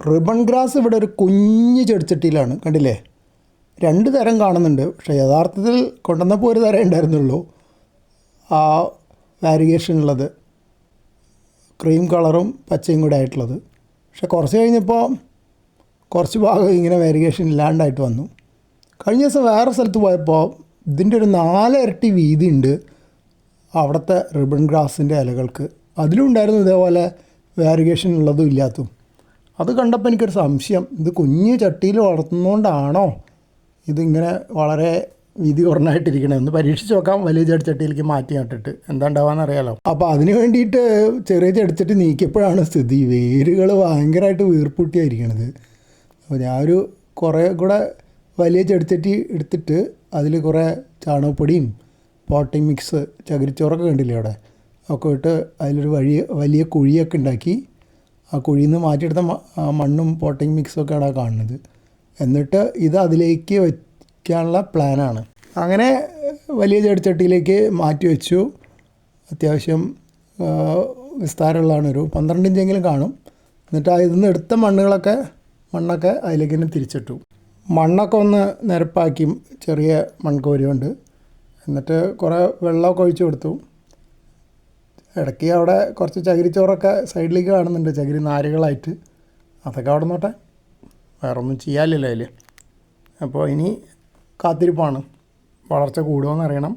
Ribbon grass ഇവിടെ ഒരു കുഞ്ഞ് ചെടിച്ചട്ടിയിലാണ്, കണ്ടില്ലേ? 2 തരം കാണുന്നുണ്ട്. പക്ഷേ യഥാർത്ഥത്തിൽ കൊണ്ടുവന്നപ്പോൾ ഒരു തരം ഉണ്ടായിരുന്നുള്ളൂ, ആ വാരിഗേഷൻ ഉള്ളത്, ക്രീം കളറും പച്ചയും കൂടെ ആയിട്ടുള്ളത്. പക്ഷെ കുറച്ച് കഴിഞ്ഞപ്പോൾ കുറച്ച് ഭാഗം ഇങ്ങനെ വാരിഗേഷൻ ഇല്ലാണ്ടായിട്ട് വന്നു. കഴിഞ്ഞ ദിവസം വേറെ സ്ഥലത്ത് പോയപ്പോൾ ഇതിൻ്റെ ഒരു 4 ഇരട്ടി വീതി ഉണ്ട് അവിടുത്തെ റിബൺ ഗ്രാസിൻ്റെ ഇലകൾക്ക്. അതിലും ഉണ്ടായിരുന്നു ഇതേപോലെ വാരിഗേഷൻ ഉള്ളതും ഇല്ലാത്തതും. അത് കണ്ടപ്പോൾ എനിക്കൊരു സംശയം, ഇത് കുഞ്ഞ് ചട്ടിയിൽ വളർത്തുന്നതുകൊണ്ടാണോ ഇതിങ്ങനെ വളരെ വീതി കുറഞ്ഞായിട്ടിരിക്കണേ? ഒന്ന് പരീക്ഷിച്ച് നോക്കാം, വലിയ ചെടിച്ചട്ടിയിലേക്ക് മാറ്റി നട്ടിട്ട് എന്താ ഉണ്ടാവാന്ന് അറിയാലോ. അപ്പോൾ അതിന് വേണ്ടിയിട്ട് ചെറിയ ചെടിച്ചട്ടി നീക്കിയപ്പോഴാണ് സ്ഥിതി, വേരുകൾ ഭയങ്കരമായിട്ട് വീർപ്പുട്ടിയായിരിക്കണത്. അപ്പോൾ ഞാനൊരു കുറേ കൂടെ വലിയ ചെടിച്ചട്ടി എടുത്തിട്ട് അതിൽ കുറേ ചാണകപ്പൊടിയും പോട്ടിംഗ് മിക്സ്, ചകിരിച്ചോറൊക്കെ കണ്ടില്ലേ അവിടെ, ഒക്കെ ഇട്ട് അതിലൊരു വലിയ കുഴിയൊക്കെ ഉണ്ടാക്കി ആ കുഴിയിൽ നിന്ന് മാറ്റിയെടുത്ത മണ്ണും പോട്ടിംഗ് മിക്സൊക്കെയാണ് കാണുന്നത്. എന്നിട്ട് ഇത് അതിലേക്ക് വയ്ക്കാനുള്ള പ്ലാനാണ്. അങ്ങനെ വലിയ ചെടിച്ചട്ടിയിലേക്ക് മാറ്റി വെച്ചു. അത്യാവശ്യം വിസ്താരമുള്ളതാണ്, ഒരു 12 ഇഞ്ചെങ്കിലും കാണും. എന്നിട്ട് ഇതിൽ നിന്ന് എടുത്ത മണ്ണൊക്കെ അതിലേക്ക് തന്നെ തിരിച്ചിട്ടു. മണ്ണൊക്കെ ഒന്ന് നിരപ്പാക്കി ചെറിയ മൺകോരി കൊണ്ട്. എന്നിട്ട് കുറേ വെള്ളമൊക്കെ ഒഴിച്ചു കൊടുത്തു. ഇടയ്ക്ക് അവിടെ കുറച്ച് ചകിരിച്ചോറൊക്കെ സൈഡിലേക്ക് കാണുന്നുണ്ട്, ചകിരി നാരുകളായിട്ട്. അതൊക്കെ അവിടെ നോട്ടെ, വേറെ ഒന്നും ചെയ്യാനില്ലല്ലോ അതിൽ. അപ്പോൾ ഇനി കാത്തിരിപ്പാണ്, വളർച്ച കൂടുമോ എന്നറിയണം.